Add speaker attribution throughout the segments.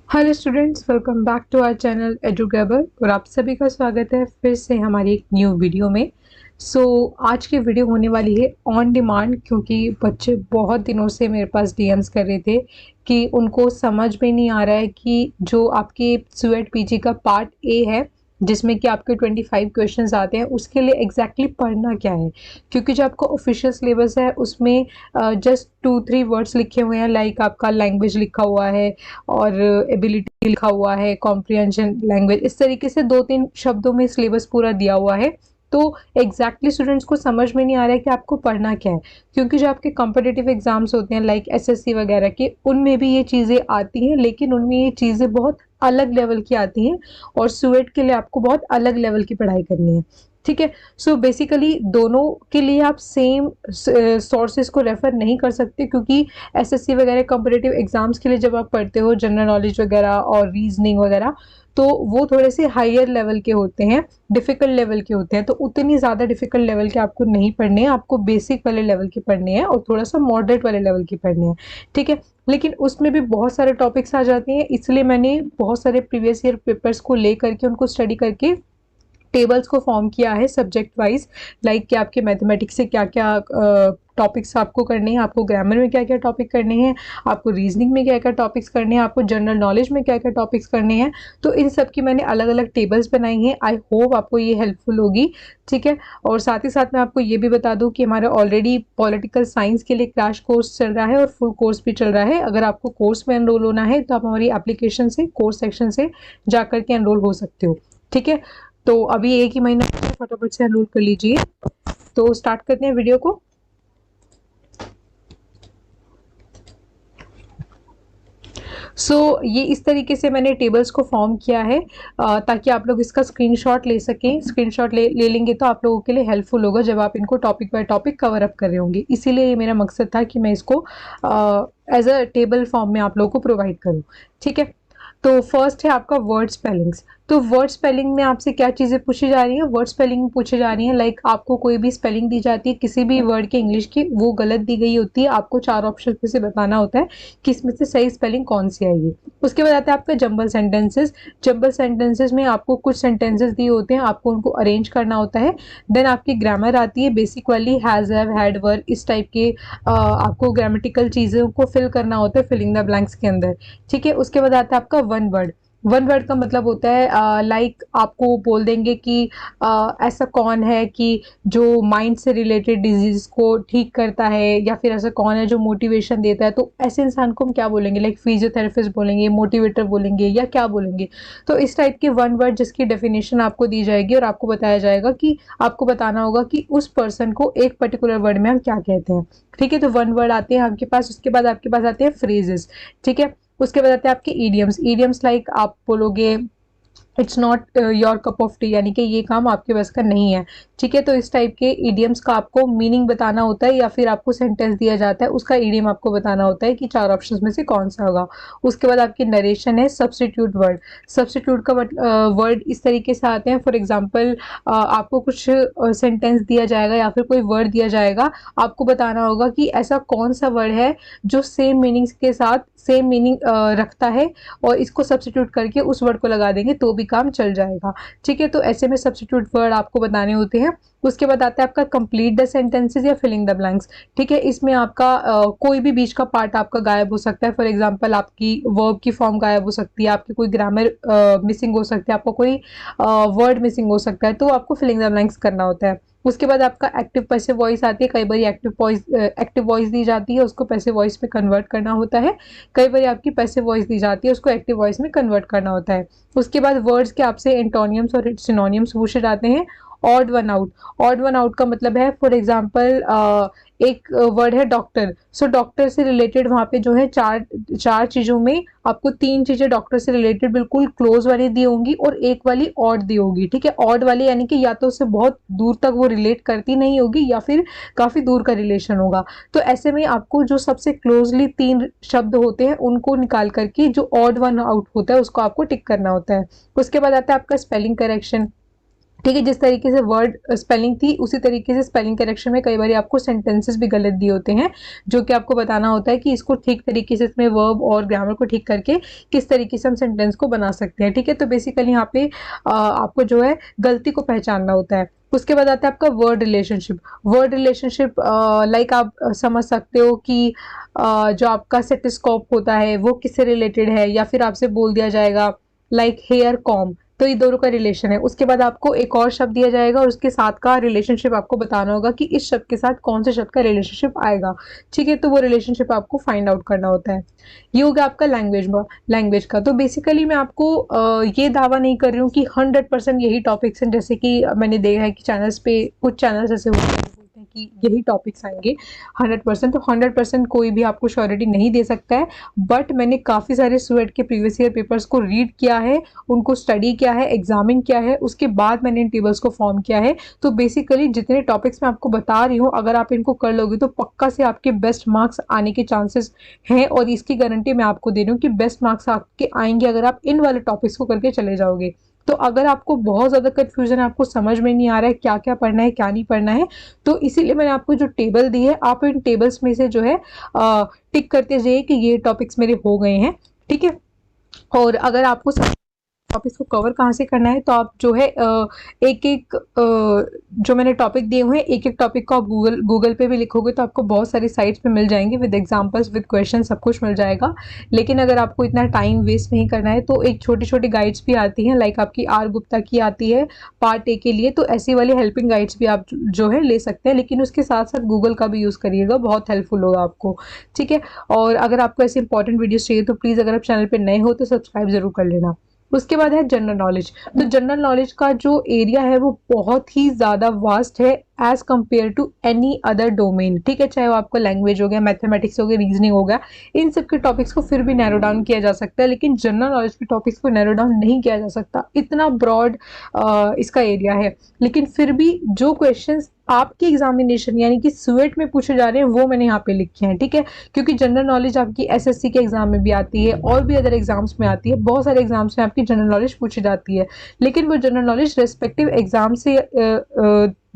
Speaker 1: Hello students, welcome back to our channel Edugrabber और आप सभी का स्वागत है फिर से हमारी एक न्यू वीडियो में। आज की वीडियो होने वाली है ऑन डिमांड, क्योंकि बच्चे बहुत दिनों से मेरे पास डीएम्स कर रहे थे कि उनको समझ में नहीं आ रहा है कि जो आपके स्वेट पीजी का पार्ट ए है जिसमें कि आपके 25 क्वेश्चंस आते हैं, उसके लिए एग्जैक्टली पढ़ना क्या है। क्योंकि जो आपका ऑफिशियल सिलेबस है उसमें जस्ट 2-3 वर्ड्स लिखे हुए हैं, लाइक आपका लैंग्वेज लिखा हुआ है और एबिलिटी लिखा हुआ है, कॉम्प्रिहेंशन लैंग्वेज, इस तरीके से 2-3 शब्दों में सिलेबस पूरा दिया हुआ है। तो एग्जैक्टली स्टूडेंट्स को समझ में नहीं आ रहा है कि आपको पढ़ना क्या है, क्योंकि जो आपके कॉम्पिटिटिव एग्जाम्स होते हैं लाइक एसएससी वगैरह के, उनमें भी ये चीज़ें आती हैं, लेकिन उनमें ये चीज़ें बहुत अलग लेवल की आती हैं और सुएट के लिए आपको बहुत अलग लेवल की पढ़ाई करनी है। ठीक है। सो बेसिकली दोनों के लिए आप सेम सोर्सेज को रेफर नहीं कर सकते, क्योंकि एसएससी वगैरह कॉम्पिटिटिव एग्जाम्स के लिए जब आप पढ़ते हो जनरल नॉलेज वगैरह और रीजनिंग वगैरह, तो वो थोड़े से हायर लेवल के होते हैं, डिफिकल्ट लेवल के होते हैं। तो उतनी ज़्यादा डिफिकल्ट लेवल के आपको नहीं पढ़ने हैं, आपको बेसिक वाले लेवल के पढ़ने हैं और थोड़ा सा मॉडरेट वाले लेवल के पढ़ने हैं। ठीक है। लेकिन उसमें भी बहुत सारे टॉपिक्स आ जाते हैं, इसलिए मैंने बहुत सारे प्रीवियस ईयर पेपर्स को ले करके उनको स्टडी करके टेबल्स को फॉर्म किया है सब्जेक्ट वाइज, लाइक कि आपके मैथमेटिक्स से क्या क्या टॉपिक्स आपको करने हैं, आपको ग्रामर में क्या क्या टॉपिक करने हैं, आपको रीजनिंग में क्या क्या टॉपिक्स करने हैं, आपको जनरल नॉलेज में क्या क्या टॉपिक्स करने हैं। तो इन सब की मैंने अलग अलग टेबल्स बनाई हैं। आई होप आपको ये हेल्पफुल होगी। ठीक है। और साथ ही साथ मैं आपको ये भी बता दूं कि हमारा ऑलरेडी पॉलिटिकल साइंस के लिए क्रैश कोर्स चल रहा है और फुल कोर्स भी चल रहा है। अगर आपको कोर्स में एनरोल होना है तो आप हमारी एप्लीकेशन से कोर्स सेक्शन से जा करके एनरोल हो सकते हो। ठीक है। तो अभी एक ही महीना फटाफट से एनरोल कर लीजिए। तो स्टार्ट करते हैं वीडियो को। ये इस तरीके से मैंने टेबल्स को फॉर्म किया है ताकि आप लोग इसका स्क्रीनशॉट ले सकें। स्क्रीनशॉट ले लेंगे तो आप लोगों के लिए हेल्पफुल होगा जब आप इनको topic by topic cover up कर रहे होंगे। इसीलिए ये मेरा मकसद था कि मैं इसको एज अ टेबल फॉर्म में आप लोगों को प्रोवाइड करूँ। ठीक है। तो फर्स्ट है आपका वर्ड स्पेलिंग्स। तो वर्ड स्पेलिंग में आपसे क्या चीज़ें पूछी जा रही हैं? वर्ड स्पेलिंग में पूछी जा रही है लाइक आपको कोई भी स्पेलिंग दी जाती है किसी भी वर्ड के इंग्लिश की, वो गलत दी गई होती है, आपको 4 ऑप्शन में से बताना होता है कि इसमें से सही स्पेलिंग कौन सी आएगी। उसके बाद आता है आपका जंबल सेंटेंसेस। जंबल सेंटेंसेस में आपको कुछ सेंटेंसेस दिए होते हैं, आपको उनको अरेंज करना होता है। देन आपकी ग्रामर आती है, बेसिक वाली हैज़, हैव, हैड, वर, इस टाइप के आपको ग्रामेटिकल चीज़ों को फिल करना होता है फिलिंग द ब्लैंक्स के अंदर। ठीक है। उसके बाद आता है आपका वन वर्ड। वन वर्ड का मतलब होता है लाइक आपको बोल देंगे कि ऐसा कौन है कि जो माइंड से रिलेटेड डिजीज को ठीक करता है, या फिर ऐसा कौन है जो मोटिवेशन देता है। तो ऐसे इंसान को हम क्या बोलेंगे? लाइक फिजियोथेरेपिस्ट बोलेंगे, मोटिवेटर बोलेंगे, या क्या बोलेंगे? तो इस टाइप के वन वर्ड जिसकी डेफिनेशन आपको दी जाएगी और आपको बताया जाएगा कि आपको बताना होगा कि उस पर्सन को एक पर्टिकुलर वर्ड में हम क्या कहते हैं। ठीक है। तो वन वर्ड आते हैं आपके पास। उसके बाद आपके पास आते हैं फ्रेजेस। ठीक है। उसके बाद आते हैं आपके ईडियम्स। ईडियम्स लाइक आप बोलोगे it's not your cup of T, यानी कि ये काम आपके बस का नहीं है। ठीक है। तो इस टाइप के ईडियम्स का आपको मीनिंग बताना होता है, या फिर आपको सेंटेंस दिया जाता है उसका ईडियम आपको बताना होता है कि 4 ऑप्शंस में से कौन सा होगा। उसके बाद आपकी नरेशन है। Substitute word. सब्स्टिट्यूट का वर्ड इस तरीके से आते हैं, फॉर एग्जाम्पल आपको कुछ सेंटेंस दिया जाएगा या फिर कोई वर्ड दिया जाएगा, आपको बताना होगा कि ऐसा कौन सा वर्ड है जो सेम मीनिंग्स के साथ सेम मीनिंग रखता है, और इसको सब्स्टिट्यूट करके उस वर्ड को लगा देंगे तो भी काम चल जाएगा। ठीक है। तो ऐसे में सब्स्टिट्यूट वर्ड आपको बताने होते हैं। उसके बाद आता है आपका कंप्लीट द सेंटेंसेस या फिलिंग द ब्लैंक्स। ठीक है। इसमें आपका कोई भी बीच का पार्ट आपका गायब हो सकता है। फॉर एग्जांपल आपकी वर्ब की फॉर्म गायब हो सकती है, आपकी कोई ग्रामर मिसिंग हो सकती है, आपको कोई वर्ड मिसिंग हो सकता है, तो आपको फिलिंग द ब्लैंक्स करना होता है। उसके बाद आपका एक्टिव पैसिव वॉइस आती है। कई बार एक्टिव वॉइस दी जाती है, उसको पैसिव वॉइस में कन्वर्ट करना होता है। कई बार आपकी पैसिव वॉइस दी जाती है, उसको एक्टिव वॉइस में कन्वर्ट करना होता है। उसके बाद वर्ड्स के आपसे एंटोनियम्स और सिनोनियम्स पूछे जाते हैं। Odd one out. Odd one out का मतलब है, फॉर एग्जांपल एक वर्ड है डॉक्टर। डॉक्टर से रिलेटेड वहाँ पे जो है चार चीज़ों में आपको 3 चीज़ें डॉक्टर से रिलेटेड बिल्कुल क्लोज वाली दी होंगी और एक वाली ऑड दी होगी। ठीक है। ऑड वाली यानी कि या तो उससे बहुत दूर तक वो रिलेट करती नहीं होगी या फिर काफ़ी दूर का रिलेशन होगा। तो ऐसे में आपको जो सबसे क्लोजली 3 शब्द होते हैं उनको निकाल करके जो ऑड वन आउट होता है उसको आपको टिक करना होता है। उसके बाद आता है आपका स्पेलिंग करेक्शन। ठीक है। जिस तरीके से वर्ड स्पेलिंग थी उसी तरीके से स्पेलिंग करेक्शन में कई बार आपको सेंटेंसेस भी गलत दिए होते हैं, जो कि आपको बताना होता है कि इसको ठीक तरीके से इसमें वर्ब और ग्रामर को ठीक करके किस तरीके से हम सेंटेंस को बना सकते हैं। ठीक है, तो बेसिकली यहाँ पे आपको जो है गलती को पहचानना होता है। उसके बाद आता है आपका word relationship. Word relationship like आप समझ सकते हो कि जो आपका सेटस्कोप होता है वो किससे रिलेटेड है, या फिर आपसे बोल दिया जाएगा लाइक हेयर कॉम, तो ये दोनों का रिलेशन है। उसके बाद आपको एक और शब्द दिया जाएगा और उसके साथ का रिलेशनशिप आपको बताना होगा कि इस शब्द के साथ कौन से शब्द का रिलेशनशिप आएगा। ठीक है, तो वो रिलेशनशिप आपको फाइंड आउट करना होता है। ये हो गया आपका लैंग्वेज का। तो बेसिकली मैं आपको ये दावा नहीं कर रही हूँ कि 100% यही टॉपिक्स हैं, जैसे कि मैंने देखा है कि चैनल्स पे कुछ चैनल्स ऐसे होते हैं कि यही टॉपिक्स आएंगे 100%, तो 100% कोई भी आपको श्योरिटी नहीं दे सकता है। बट मैंने काफ़ी सारे स्टूडेंट के प्रीवियस ईयर पेपर्स को रीड किया है, उनको स्टडी किया है, एग्जामिन किया है, उसके बाद मैंने इन टेबल्स को फॉर्म किया है। तो बेसिकली जितने टॉपिक्स मैं आपको बता रही हूँ, अगर आप इनको कर लोगे तो पक्का से आपके बेस्ट मार्क्स आने के चांसेस हैं, और इसकी गारंटी मैं आपको दे रही हूँ कि बेस्ट मार्क्स आपके आएंगे अगर आप इन वाले टॉपिक्स को करके चले जाओगे। तो अगर आपको बहुत ज़्यादा कन्फ्यूजन है, आपको समझ में नहीं आ रहा है क्या क्या पढ़ना है क्या नहीं पढ़ना है, तो इसीलिए मैंने आपको जो टेबल दी है, आप इन टेबल्स में से जो है टिक करते जाइए कि ये टॉपिक्स मेरे हो गए हैं। ठीक है, और अगर आपको टॉपिक्स को कवर कहाँ से करना है, तो आप जो है एक एक जो मैंने टॉपिक दिए हुए हैं, एक एक टॉपिक को आप गूगल पे भी लिखोगे तो आपको बहुत सारी साइट्स पे मिल जाएंगे, विद एग्जांपल्स विद क्वेश्चन सब कुछ मिल जाएगा। लेकिन अगर आपको इतना टाइम वेस्ट नहीं करना है तो एक छोटी छोटी गाइड्स भी आती हैं, लाइक आपकी आर गुप्ता की आती है पार्ट ए के लिए, तो ऐसी वाली हेल्पिंग गाइड्स भी आप जो है ले सकते हैं। लेकिन उसके साथ साथ गूगल का भी यूज़ करिएगा, बहुत हेल्पफुल होगा आपको। ठीक है, और अगर आपको ऐसे इंपॉर्टेंट वीडियोस चाहिए तो प्लीज़ अगर आप चैनल पर नए हो तो सब्सक्राइब जरूर कर लेना। उसके बाद है जनरल नॉलेज। तो जनरल नॉलेज का जो एरिया है वो बहुत ही ज़्यादा वास्ट है as compare to any other domain. ठीक है, चाहे वो आपका लैंग्वेज हो गया, मैथमेटिक्स हो गया, रीजनिंग हो गया, इन सब के टॉपिक्स को फिर भी नैरो डाउन किया जा सकता है, लेकिन जनरल नॉलेज के टॉपिक्स को नैरो डाउन नहीं किया जा सकता। इतना ब्रॉड इसका एरिया है। लेकिन फिर भी जो क्वेश्चंस आपके एग्जामिनेशन यानी कि स्वेट में पूछे जा रहे हैं वो मैंने यहाँ पे लिखे हैं। ठीक है, क्योंकि जनरल नॉलेज आपकी एसएससी के एग्जाम में भी आती है और भी अदर एग्जाम्स में आती है, बहुत सारे एग्जाम्स में आपकी जनरल नॉलेज पूछी जाती है। लेकिन वो जनरल नॉलेज रेस्पेक्टिव एग्जाम से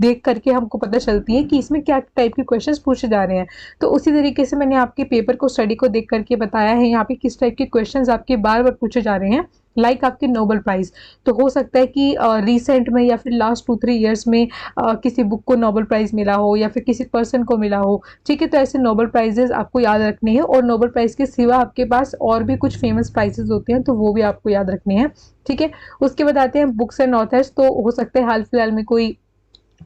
Speaker 1: देख करके हमको पता चलती है कि इसमें क्या टाइप के क्वेश्चंस पूछे जा रहे हैं। तो उसी तरीके से मैंने आपके पेपर को स्टडी को देख करके बताया है यहाँ पे किस टाइप के क्वेश्चंस आपके बार बार पूछे जा रहे हैं। लाइक आपके नोबेल प्राइज, तो हो सकता है कि रिसेंट में या फिर लास्ट 2-3 ईयर्स में किसी बुक को नोबेल प्राइज मिला हो या फिर किसी पर्सन को मिला हो। ठीक है, तो ऐसे नोबेल प्राइजेस आपको याद रखने हैं, और नोबेल प्राइज के सिवा आपके पास और भी कुछ फेमस प्राइजेस होते हैं तो वो भी आपको याद रखने हैं। ठीक है, उसके बाद आते हैं बुक्स एंड ऑथर्स। तो हो सकता है हाल फिलहाल में कोई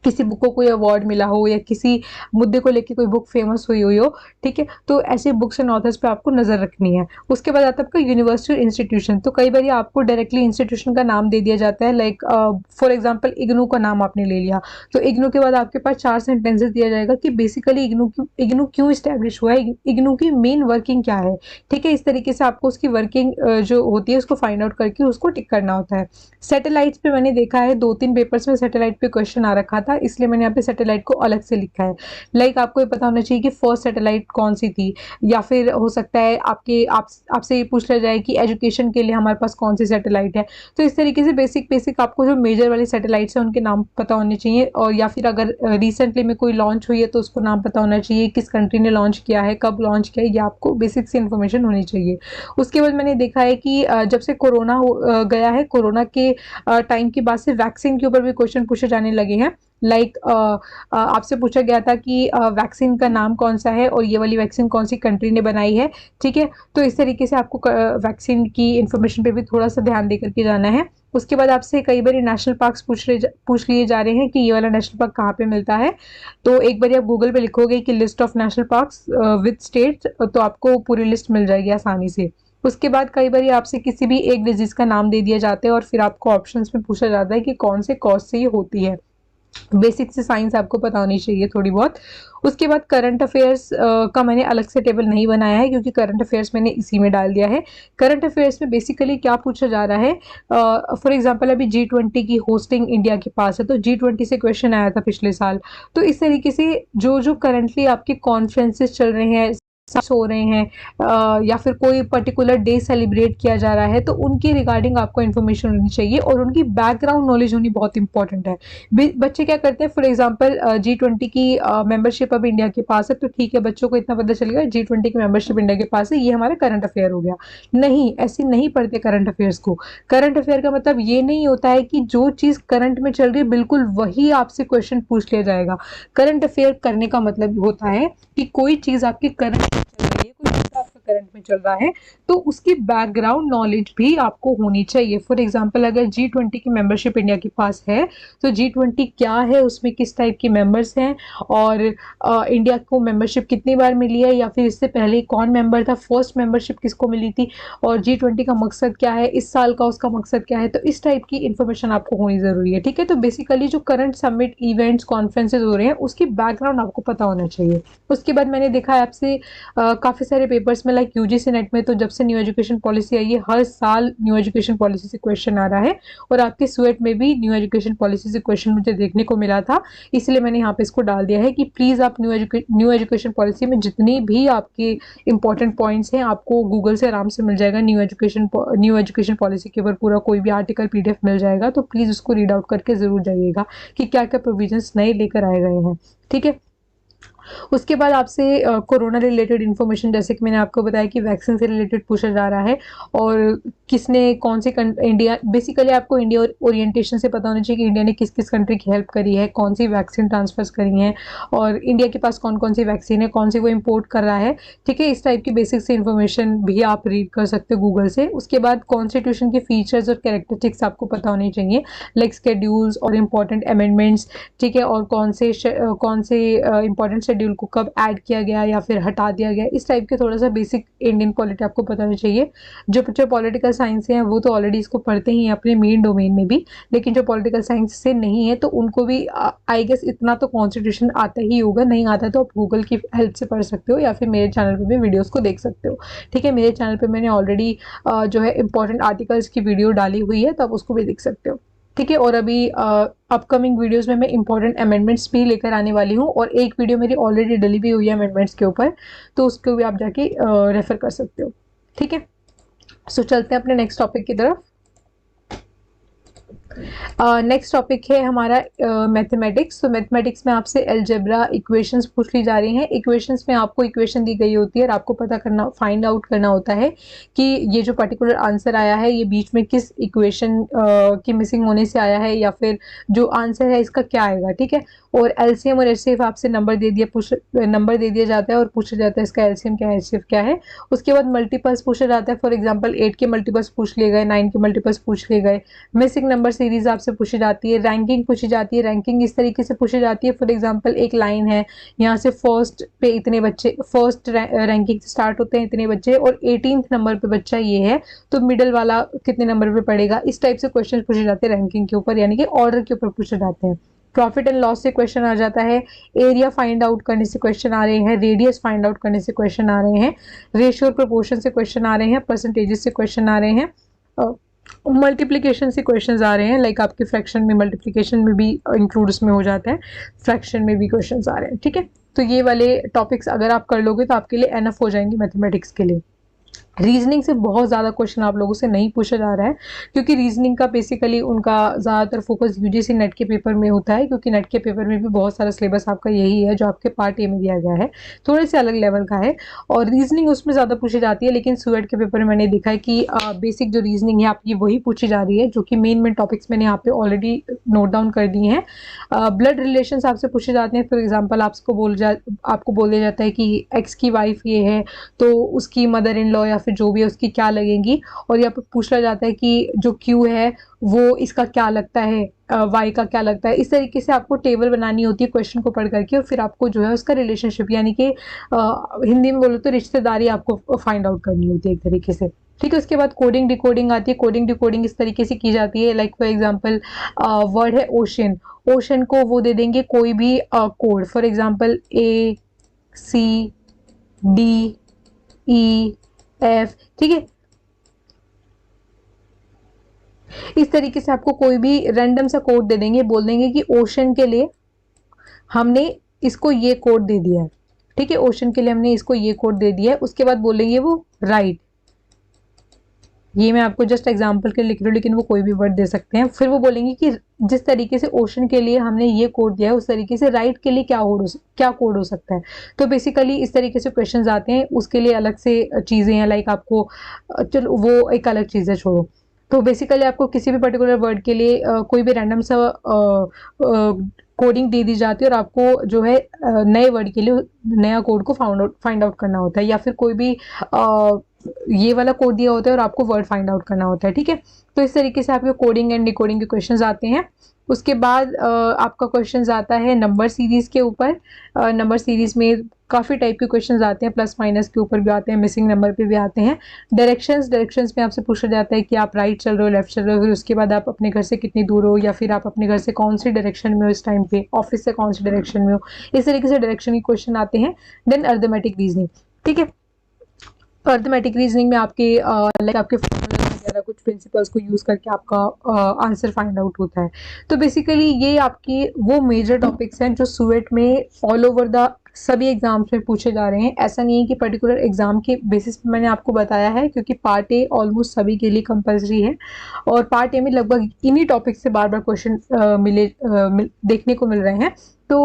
Speaker 1: किसी बुक को कोई अवार्ड मिला हो या किसी मुद्दे को लेके कोई बुक फेमस हुई हो। ठीक है, तो ऐसे बुक्स एंड ऑथर्स पे आपको नजर रखनी है। उसके बाद आता है आपका यूनिवर्सिटी इंस्टीट्यूशन। तो कई बार आपको डायरेक्टली इंस्टीट्यूशन का नाम दे दिया जाता है, लाइक फॉर एग्जांपल इग्नू का नाम आपने ले लिया, तो इग्नू के बाद आपके पास 4 सेंटेंसेस दिया जाएगा कि बेसिकली इग्नू क्यों इस्टेब्लिश हुआ है, इग्नू की मेन वर्किंग क्या है। ठीक है, इस तरीके से आपको उसकी वर्किंग जो होती है उसको फाइंड आउट करके उसको टिक करना होता है। सैटेलाइट्स पे मैंने देखा है 2-3 पेपर्स में सैटेलाइट पे क्वेश्चन आ रखा था, इसलिए मैंने यहाँ पे सैटेलाइट को अलग से लिखा है। लाइक आपको ये पता होना चाहिए कि फर्स्ट सैटेलाइट कौन सी थी, या फिर हो सकता है आपसे ये पूछ लिया जाए कि एजुकेशन के लिए हमारे पास कौन सी सैटेलाइट है। तो इस तरीके से बेसिक आपको जो मेजर वाली सैटेलाइट्स है उनके नाम पता होने चाहिए, और या फिर अगर रिसेंटली में कोई लॉन्च हुई है तो उसको नाम पता होना चाहिए, किस कंट्री ने लॉन्च किया है, कब लॉन्च किया है, ये आपको बेसिक सी इन्फॉर्मेशन होनी चाहिए। उसके बाद मैंने देखा है कि जब से कोरोना गया है, कोरोना के टाइम के बाद से वैक्सीन के ऊपर भी क्वेश्चन पूछे जाने लगे हैं। लाइक आपसे पूछा गया था कि वैक्सीन का नाम कौन सा है और ये वाली वैक्सीन कौन सी कंट्री ने बनाई है। ठीक है, तो इस तरीके से आपको वैक्सीन की इंफॉर्मेशन पे भी थोड़ा सा ध्यान दे करके जाना है। उसके बाद आपसे कई बार नेशनल पार्क्स पूछ लिए जा रहे हैं कि ये वाला नेशनल पार्क कहाँ पे मिलता है। तो एक बार आप गूगल पे लिखोगे कि list of national parks with states, तो आपको पूरी लिस्ट मिल जाएगी आसानी से। उसके बाद कई बार आपसे किसी भी एक डिजीज का नाम दे दिया जाता है और फिर आपको ऑप्शंस में पूछा जाता है कि कौन से कॉज से ये होती है। बेसिक से साइंस आपको पता होनी चाहिए थोड़ी बहुत। उसके बाद करंट अफेयर्स का मैंने अलग से टेबल नहीं बनाया है, क्योंकि करंट अफेयर्स मैंने इसी में डाल दिया है। करंट अफेयर्स में बेसिकली क्या पूछा जा रहा है, फॉर एग्जांपल अभी G20 की होस्टिंग इंडिया के पास है, तो G20 से क्वेश्चन आया था पिछले साल। तो इस तरीके से जो करंटली आपके कॉन्फ्रेंसेस चल रहे हैं, हो रहे हैं या फिर कोई पर्टिकुलर डे सेलिब्रेट किया जा रहा है, तो उनकी रिगार्डिंग आपको इन्फॉर्मेशन होनी चाहिए और उनकी बैकग्राउंड नॉलेज होनी बहुत इंपॉर्टेंट है। बच्चे क्या करते हैं, फॉर एग्जांपल G20 की मेंबरशिप अब इंडिया के पास है, तो ठीक है, बच्चों को इतना पता चलेगा G20 की मेंबरशिप इंडिया के पास है, ये हमारा करंट अफेयर हो गया। नहीं, ऐसे नहीं पढ़ते करंट अफेयर्स को। करंट अफेयर का मतलब ये नहीं होता है कि जो चीज़ करंट में चल रही है बिल्कुल वही आपसे क्वेश्चन पूछ लिया जाएगा। करंट अफेयर करने का मतलब होता है कि कोई चीज़ आपकी करंट में चल रही है, कोई मुद्दा आपका करंट में चल रहा है, तो उसकी बैकग्राउंड नॉलेज भी आपको होनी चाहिए। फॉर एग्जांपल अगर G20 की मेंबरशिप इंडिया के पास है, तो G20 क्या है, उसमें किस टाइप की मेंबर्स हैं, और इंडिया को मेंबरशिप कितनी बार मिली है, या फिर इससे पहले कौन मेंबर था, फर्स्ट मेंबरशिप किसको मिली थी, और G20 का मकसद क्या है, इस साल का उसका मकसद क्या है। तो इस टाइप की इंफॉर्मेशन आपको होनी ज़रूरी है। ठीक है, तो बेसिकली जो करंट समिट इवेंट्स कॉन्फ्रेंसेज हो रहे हैं उसकी बैकग्राउंड आपको पता होना चाहिए। उसके बाद मैंने देखा है आपसे काफ़ी सारे पेपर्स में, लाइक यूजीसी नेट में, तो जब से न्यू एजुकेशन पॉलिसी आई है हर साल न्यू एजुकेशन पॉलिसी से क्वेश्चन आ रहा है, और आपके स्वेट में भी न्यू एजुकेशन पॉलिसी से क्वेश्चन मुझे देखने को मिला था। इसलिए मैंने यहाँ पे इसको डाल दिया है कि प्लीज़ आप न्यू एजुकेशन पॉलिसी में जितनी भी आपके इंपॉर्टेंट पॉइंट्स हैं आपको गूगल से आराम से मिल जाएगा। न्यू एजुकेशन पॉलिसी के ऊपर पूरा कोई भी आर्टिकल PDF मिल जाएगा, तो प्लीज़ उसको रीड आउट करके ज़रूर जाइएगा कि क्या क्या प्रोविजंस नए लेकर आए गए हैं। ठीक है, उसके बाद आपसे कोरोना रिलेटेड इन्फॉर्मेशन, जैसे कि मैंने आपको बताया कि वैक्सीन से रिलेटेड पूछा जा रहा है, और किसने कौन सी इंडिया, बेसिकली आपको इंडिया ओरिएंटेशन से पता होना चाहिए कि इंडिया ने किस किस कंट्री की हेल्प करी है, कौन सी वैक्सीन ट्रांसफर्स करी हैं, और इंडिया के पास कौन कौन सी वैक्सीन है, कौन सी वो इम्पोर्ट कर रहा है। ठीक है, इस टाइप की बेसिक से इन्फॉर्मेशन भी आप रीड कर सकते हो गूगल से। उसके बाद कॉन्स्टिट्यूशन के फीचर्स और कैरेक्टरिस्टिक्स आपको पता होनी चाहिए, लाइक स्केड्यूल्स और इम्पॉर्टेंट अमेंडमेंट्स। ठीक है, और कौन से इंपॉर्टेंट शेड्यूल को कब ऐड किया गया या फिर हटा दिया गया, इस टाइप के थोड़ा सा बेसिक इंडियन पॉलिटी आपको पता होना चाहिए। जो बच्चे पॉलिटिकल साइंस से हैं वो तो ऑलरेडी इसको पढ़ते ही हैं अपने मेन डोमेन में भी, लेकिन जो पॉलिटिकल साइंस से नहीं है तो उनको भी आई गेस इतना तो कॉन्स्टिट्यूशन आता ही होगा। नहीं आता तो आप गूगल की हेल्प से पढ़ सकते हो, या फिर मेरे चैनल पर भी वीडियोज़ को देख सकते हो। ठीक है, मेरे चैनल पर मैंने ऑलरेडी जो है इंपॉर्टेंट आर्टिकल्स की वीडियो डाली हुई है, तो आप उसको भी देख सकते हो। ठीक है, और अभी अपकमिंग वीडियोस में मैं इंपॉर्टेंट अमेंडमेंट्स भी लेकर आने वाली हूँ, और एक वीडियो मेरी ऑलरेडी डली भी हुई है अमेंडमेंट्स के ऊपर, तो उसको भी आप जाके रेफर कर सकते हो। ठीक है, सो चलते हैं अपने नेक्स्ट टॉपिक की तरफ। नेक्स्ट टॉपिक है हमारा मैथमेटिक्स। तो मैथमेटिक्स में आपसे अलजेब्रा इक्वेशंस पूछ ली जा रही हैं। इक्वेशंस में आपको इक्वेशन दी गई होती है और आपको पता करना, फाइंड आउट करना होता है कि ये जो पर्टिकुलर आंसर आया है ये बीच में किस इक्वेशन की मिसिंग होने से आया है, या फिर जो आंसर है इसका क्या आएगा। ठीक है, और एलसीएम और एचसीएफ आपसे नंबर दे दिया जाता है और पूछा जाता है इसका एलसीएम क्या है, एचसीएफ क्या है। उसके बाद मल्टीपल्स पूछा जाता है, फॉर एग्जांपल 8 के मल्टीपल्स पूछ लिए गए, 9 के मल्टीपल्स पूछ लिए गए। मिसिंग नंबर सीरीज आपसे पूछी जाती है, रैंकिंग पूछी जाती है। रैंकिंग इस तरीके से पूछी जाती है, फॉर एग्जांपल एक लाइन है, यहाँ से फर्स्ट पे इतने बच्चे, फर्स्ट रैंकिंग से स्टार्ट होते हैं इतने बच्चे, और 18th नंबर पे बच्चा ये है, तो मिडल वाला कितने नंबर पे पड़ेगा। इस टाइप से क्वेश्चन पूछे जाते हैं रैंकिंग के ऊपर, यानी कि ऑर्डर के ऊपर पूछे जाते हैं। प्रॉफिट एंड लॉस से क्वेश्चन आ जाता है, एरिया फाइंड आउट करने से क्वेश्चन आ रहे हैं, रेडियस फाइंड आउट करने से क्वेश्चन आ रहे हैं, रेशियो और प्रोपोर्शन से क्वेश्चन आ रहे हैं, परसेंटेजेस से क्वेश्चन आ रहे हैं, मल्टीप्लिकेशन से क्वेश्चंस आ रहे हैं, लाइक आपके फ्रैक्शन में मल्टीप्लिकेशन में भी इंक्लूड उसमें हो जाता है, फ्रैक्शन में भी क्वेश्चंस आ रहे हैं। ठीक है, तो ये वाले टॉपिक्स अगर आप कर लोगे तो आपके लिए एनफ हो जाएंगे मैथमेटिक्स के लिए। रीजनिंग से बहुत ज़्यादा क्वेश्चन आप लोगों से नहीं पूछा जा रहा है, क्योंकि रीजनिंग का बेसिकली उनका ज़्यादातर फोकस यूजीसी नेट के पेपर में होता है, क्योंकि नेट के पेपर में भी बहुत सारा सिलेबस आपका यही है जो आपके पार्ट ए में दिया गया है, थोड़े से अलग लेवल का है, और रीजनिंग उसमें ज़्यादा पूछी जाती है। लेकिन स्वेट के पेपर में मैंने देखा है कि बेसिक जो रीजनिंग है आपकी वही पूछी जा रही है, जो कि मेन टॉपिक्स मैंने यहाँ पे ऑलरेडी नोट डाउन कर दिए हैं। ब्लड रिलेशन आपसे पूछे जाते हैं, फॉर एग्जाम्पल आपको बोल दिया जाता है कि एक्स की वाइफ ये है, तो उसकी मदर इन लॉ या फिर जो भी है उसकी क्या लगेंगी, और यहाँ पर पूछा जाता है कि जो क्यू है वो इसका क्या लगता है, वाई का क्या लगता है। इस तरीके से आपको टेबल बनानी होती है क्वेश्चन को पढ़ करके, और फिर आपको जो है उसका रिलेशनशिप, यानी कि हिंदी में बोलो तो रिश्तेदारी आपको फाइंड आउट करनी होती है एक तरीके से। ठीक है, उसके बाद कोडिंग डिकोडिंग आती है। कोडिंग डिकोडिंग इस तरीके से की जाती है, लाइक फॉर एग्जांपल वर्ड है ओशन, ओशन को वो दे देंगे कोई भी कोड, फॉर एग्जांपल ACDEF। ठीक है, इस तरीके से आपको कोई भी रैंडम सा कोड दे देंगे, बोल देंगे कि ओशन के लिए हमने इसको ये कोड दे दिया है। ठीक है, ओशन के लिए हमने इसको ये कोड दे दिया है। उसके बाद बोलेंगे वो राइट, ये मैं आपको जस्ट एग्जांपल के लिए लिख रही हूँ, लेकिन वो कोई भी वर्ड दे सकते हैं। फिर वो बोलेंगे कि जिस तरीके से ओशन के लिए हमने ये कोड दिया है उस तरीके से राइट के लिए क्या कोड हो सकता है। तो बेसिकली इस तरीके से क्वेश्चंस आते हैं, उसके लिए अलग से चीज़ें हैं, लाइक आपको चलो वो एक अलग चीज़ है, छोड़ो। तो बेसिकली आपको किसी भी पर्टिकुलर वर्ड के लिए कोई भी रैंडम सा कोडिंग दे दी जाती है और आपको जो है नए वर्ड के लिए नया कोड को फाइंड आउट करना होता है, या फिर कोई भी ये वाला कोड दिया होता है और आपको वर्ड फाइंड आउट करना होता है। ठीक है, तो इस तरीके से आपके कोडिंग एंड डिकोडिंग के क्वेश्चंस आते हैं। उसके बाद आपका क्वेश्चंस आता है नंबर सीरीज के ऊपर। नंबर सीरीज में काफ़ी टाइप के क्वेश्चंस आते हैं, प्लस माइनस के ऊपर भी आते हैं, मिसिंग नंबर पे भी आते हैं। डायरेक्शंस में आपसे पूछा जाता है कि आप राइट चल रहे हो, लेफ्ट चल रहे हो, फिर उसके बाद आप अपने घर से कितनी दूर हो, या फिर आप अपने घर से कौन सी डायरेक्शन में हो इस टाइम पे, ऑफिस से कौन सी डायरेक्शन में हो, इस तरीके से डायरेक्शन के क्वेश्चन आते हैं। Then arithmetic reasoning. ठीक है, अर्थमेटिक रीजनिंग में आपके लाइक आपके फॉर्मूला वगैरह कुछ प्रिंसिपल्स को यूज करके आपका आंसर फाइंड आउट होता है। तो बेसिकली ये आपकी वो मेजर टॉपिक्स हैं जो सुएट में ऑल ओवर द सभी एग्जाम्स में पूछे जा रहे हैं। ऐसा नहीं है कि पर्टिकुलर एग्जाम के बेसिस पे मैंने आपको बताया है, क्योंकि पार्ट ए ऑलमोस्ट सभी के लिए कंपलसरी है, और पार्ट ए में लगभग इन्हीं टॉपिक से बार बार क्वेश्चन देखने को मिल रहे हैं। तो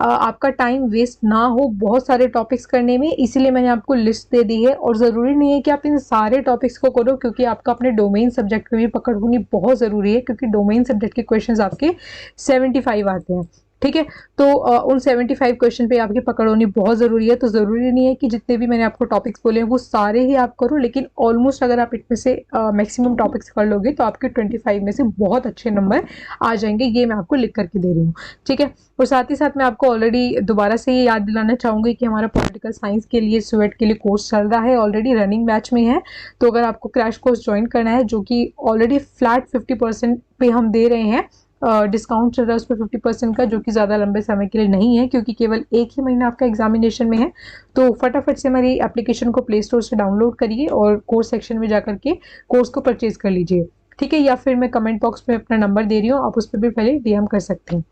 Speaker 1: आपका टाइम वेस्ट ना हो बहुत सारे टॉपिक्स करने में, इसीलिए मैंने आपको लिस्ट दे दी है। और ज़रूरी नहीं है कि आप इन सारे टॉपिक्स को करो, क्योंकि आपका अपने डोमेन सब्जेक्ट पे भी पकड़ होनी बहुत ज़रूरी है, क्योंकि डोमेन सब्जेक्ट के क्वेश्चंस आपके 75 आते हैं। ठीक है, तो उन 75 क्वेश्चन पे आपकी पकड़ होनी बहुत ज़रूरी है। तो ज़रूरी नहीं है कि जितने भी मैंने आपको टॉपिक्स बोले हैं वो सारे ही आप करो, लेकिन ऑलमोस्ट अगर आप इनमें से मैक्सिमम टॉपिक्स कर लोगे तो आपके 25 में से बहुत अच्छे नंबर आ जाएंगे। ये मैं आपको लिख करके दे रही हूँ। ठीक है, और साथ ही साथ मैं आपको ऑलरेडी दोबारा से ये याद दिलाना चाहूँगी कि हमारा पॉलिटिकल साइंस के लिए सुएट के लिए कोर्स चल रहा है, ऑलरेडी रनिंग बैच में है। तो अगर आपको क्रैश कोर्स ज्वाइन करना है, जो कि ऑलरेडी फ्लैट 50% पे हम दे रहे हैं, डिस्काउंट चल रहा है उस पर 50% का, जो कि ज़्यादा लंबे समय के लिए नहीं है, क्योंकि केवल एक ही महीना आपका एग्जामिनेशन में है। तो फटाफट से हमारी एप्लीकेशन को प्ले स्टोर से डाउनलोड करिए और कोर्स सेक्शन में जाकर के कोर्स को परचेज कर लीजिए। ठीक है, या फिर मैं कमेंट बॉक्स में अपना नंबर दे रही हूँ, आप उस पर भी पहले डीएम कर सकते हैं।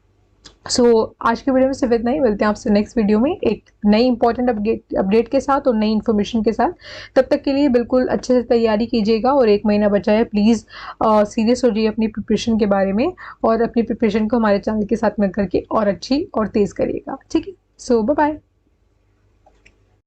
Speaker 1: आज के वीडियो में सिर्फ इतना ही। मिलते हैं आपसे नेक्स्ट वीडियो में एक नई इंपॉर्टेंट अपडेट के साथ और नई इन्फॉर्मेशन के साथ। तब तक के लिए बिल्कुल अच्छे से तैयारी कीजिएगा, और एक महीना बचा है, प्लीज़ सीरियस हो जाइए अपनी प्रिपरेशन के बारे में, और अपनी प्रिपरेशन को हमारे चैनल के साथ मिल करके और अच्छी और तेज़ करिएगा। ठीक है, बाय बाय।